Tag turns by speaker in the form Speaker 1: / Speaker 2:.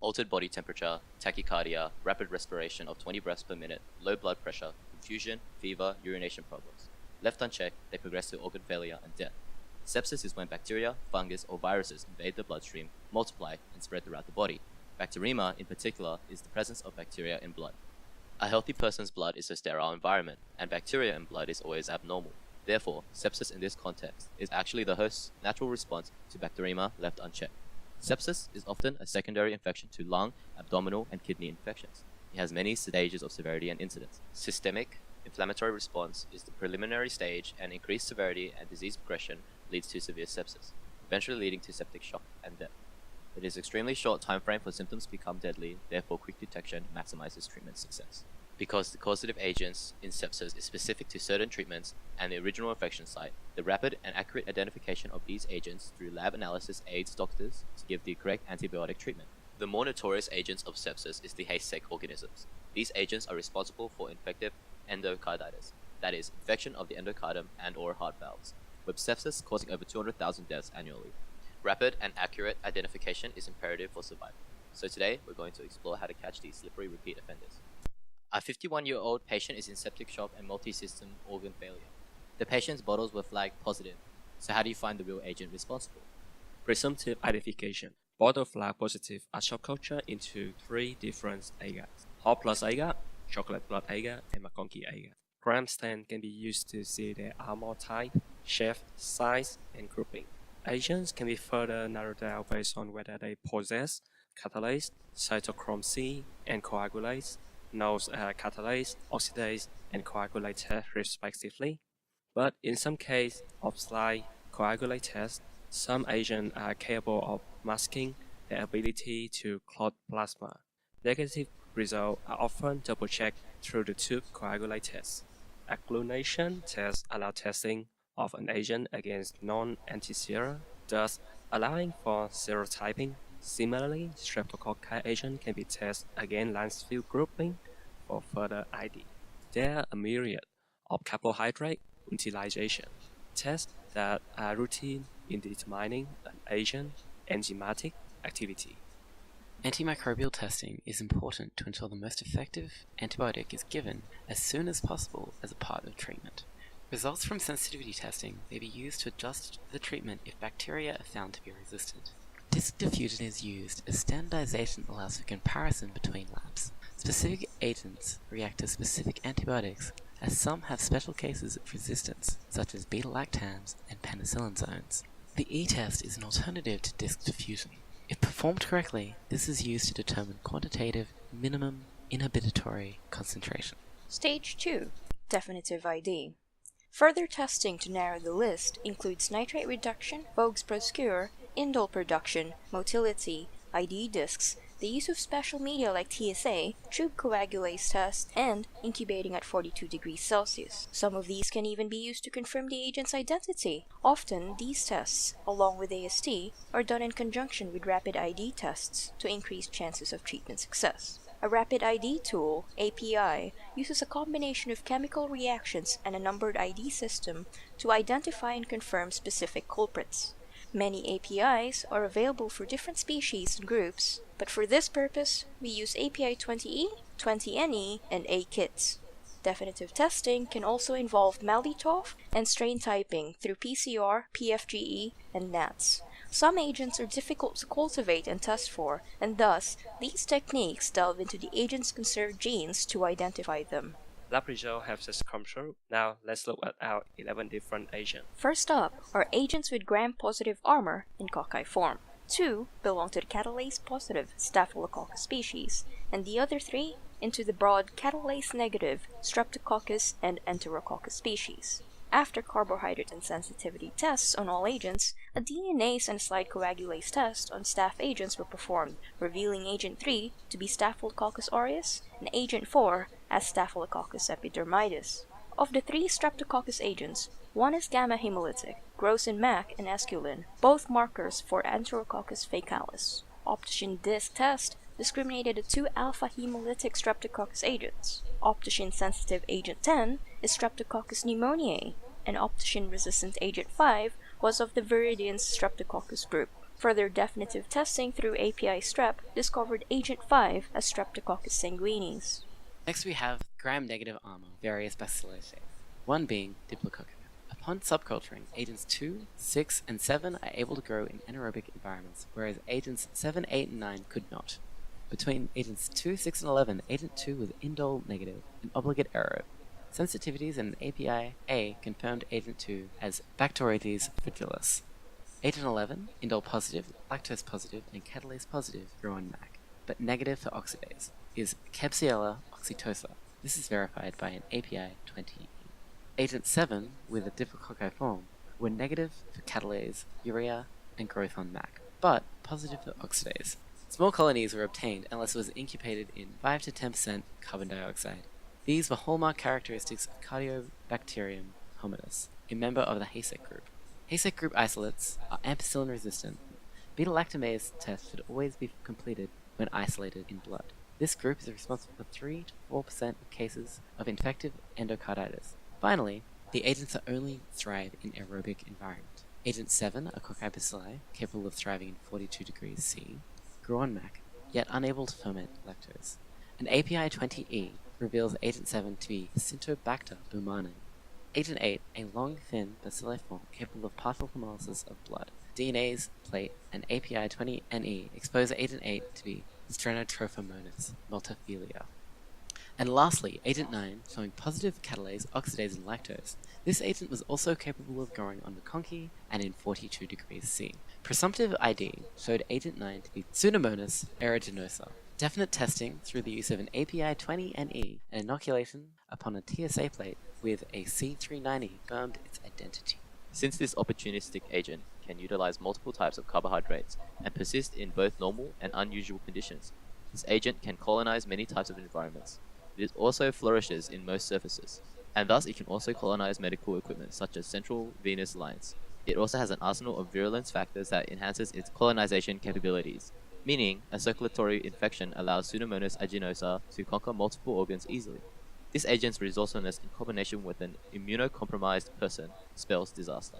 Speaker 1: altered body temperature, tachycardia, rapid respiration of 20 breaths per minute, low blood pressure, confusion, fever, urination problems. Left unchecked, they progress to organ failure and death. Sepsis is when bacteria, fungus, or viruses invade the bloodstream, multiply, and spread throughout the body. Bacteremia, in particular, is the presence of bacteria in blood. A healthy person's blood is a sterile environment, and bacteria in blood is always abnormal. Therefore, sepsis in this context is actually the host's natural response to bacteremia left unchecked. Sepsis is often a secondary infection to lung, abdominal, and kidney infections. It has many stages of severity and incidence. Systemic inflammatory response is the preliminary stage, and increased severity and disease progression leads to severe sepsis, eventually leading to septic shock and death. It is extremely short time frame for symptoms to become deadly, therefore quick detection maximizes treatment success. Because the causative agents in sepsis is specific to certain treatments and the original infection site, the rapid and accurate identification of these agents through lab analysis aids doctors to give the correct antibiotic treatment. The more notorious agents of sepsis is the haystack organisms. These agents are responsible for infective endocarditis, that is, infection of the endocardium and or heart valves, with sepsis causing over 200,000 deaths annually. Rapid and accurate identification is imperative for survival. So today, we're going to explore how to catch these slippery repeat offenders. A 51-year-old patient is in septic shock and multi-system organ failure. The patient's bottles were flagged positive. So how do you find the real agent responsible?
Speaker 2: Presumptive identification. Bottle flag positive are subcultured into three different agars: hot plus agar, chocolate blood agar, and McConkey agar. Gram stain can be used to see their armor type, shape, size, and grouping. Agents can be further narrowed down based on whether they possess catalase, cytochrome C, and coagulase, knows catalase, oxidase, and coagulate test respectively. But in some cases of slight coagulate test, some agents are capable of masking the ability to clot plasma. Negative results are often double-checked through the tube coagulate test. Agglutination tests allow testing of an agent against non-antisera, thus allowing for serotyping. Similarly, streptococci agent can be tested against Lancefield grouping for further ID. There are a myriad of carbohydrate utilization tests that are routine in determining an agent's enzymatic activity.
Speaker 3: Antimicrobial testing is important to ensure the most effective antibiotic is given as soon as possible as a part of treatment. Results from sensitivity testing may be used to adjust the treatment if bacteria are found to be resistant. Disk diffusion is used as standardization allows for comparison between labs. Specific agents react to specific antibiotics, as some have special cases of resistance, such as beta-lactams and penicillin zones. The E-test is an alternative to disk diffusion. If performed correctly, this is used to determine quantitative minimum inhibitory concentration.
Speaker 4: Stage 2. Definitive ID. Further testing to narrow the list includes nitrate reduction, Voges proscure, indole production, motility, ID discs, the use of special media like TSA, tube coagulase test, and incubating at 42 degrees Celsius. Some of these can even be used to confirm the agent's identity. Often, these tests, along with AST, are done in conjunction with rapid ID tests to increase chances of treatment success. A rapid ID tool, API, uses a combination of chemical reactions and a numbered ID system to identify and confirm specific culprits. Many APIs are available for different species and groups, but for this purpose, we use API 20E, 20NE, and A-kits. Definitive testing can also involve MALDI-TOF and strain typing through PCR, PFGE, and NATs. Some agents are difficult to cultivate and test for, and thus, these techniques delve into the agent's conserved genes to identify them.
Speaker 2: Lab results have just come through. Now let's look at our 11 different agents.
Speaker 4: First up are agents with gram-positive armor in cocci form. 2 belong to the catalase-positive Staphylococcus species, and the other 3 into the broad catalase-negative Streptococcus and Enterococcus species. After carbohydrate and sensitivity tests on all agents, a DNase and slide coagulase test on staph agents were performed, revealing agent 3 to be Staphylococcus aureus and agent 4 as Staphylococcus epidermidis. Of the 3 Streptococcus agents, one is gamma hemolytic, grows in MAC and esculin, both markers for Enterococcus faecalis. Optogene disc test discriminated the 2 alpha hemolytic Streptococcus agents. Optogene sensitive agent 10 is Streptococcus pneumoniae, and optogene resistant agent 5 was of the Viridian Streptococcus group. Further definitive testing through API Strep discovered Agent 5 as Streptococcus sanguinis.
Speaker 3: Next we have gram-negative armor, various bacilli shapes, one being Diplococca. Upon subculturing, agents 2, 6, and 7 are able to grow in anaerobic environments, whereas agents 7, 8, and 9 could not. Between agents 2, 6, and 11, agent 2 was indole negative, an obligate error. Sensitivities and API A confirmed agent 2 as Bacteroides fragilis. Agent 11, indole positive, lactose positive, and catalase positive grow on MAC, but negative for oxidase, is Klebsiella oxytosa. This is verified by an API 20. Agent 7, with a Diplococci form, were negative for catalase, urea, and growth on MAC, but positive for oxidase. Small colonies were obtained unless it was incubated in 5 to 10% carbon dioxide. These were hallmark characteristics of Cardiobacterium hominis, a member of the HASEC group. HASEC group isolates are ampicillin resistant. Beta-lactamase tests should always be completed when isolated in blood. This group is responsible for 3 to 4% of cases of infective endocarditis. Finally, the agents that only thrive in aerobic environment. Agent 7 are cocci bacilli, capable of thriving in 42 degrees C, grow on MAC, yet unable to ferment lactose. An API 20E reveals Agent 7 to be Syntobacter baumannii. Agent 8, a long, thin bacilli form capable of partial hemolysis of blood. DNase, plate, and API 20NE expose Agent 8 to be Strenotrophomonas multifila. And lastly, Agent 9, showing positive catalase, oxidase, and lactose. This agent was also capable of growing on MacConkey and in 42 degrees C. Presumptive ID showed Agent 9 to be Pseudomonas aeruginosa. Definite testing through the use of an API 20NE and inoculation upon a TSA plate with a C390 confirmed its identity.
Speaker 1: Since this opportunistic agent can utilize multiple types of carbohydrates and persist in both normal and unusual conditions, this agent can colonize many types of environments. It also flourishes in most surfaces, and thus it can also colonize medical equipment such as central venous lines. It also has an arsenal of virulence factors that enhances its colonization capabilities, meaning a circulatory infection allows Pseudomonas aeruginosa to conquer multiple organs easily. This agent's resourcefulness in combination with an immunocompromised person spells disaster.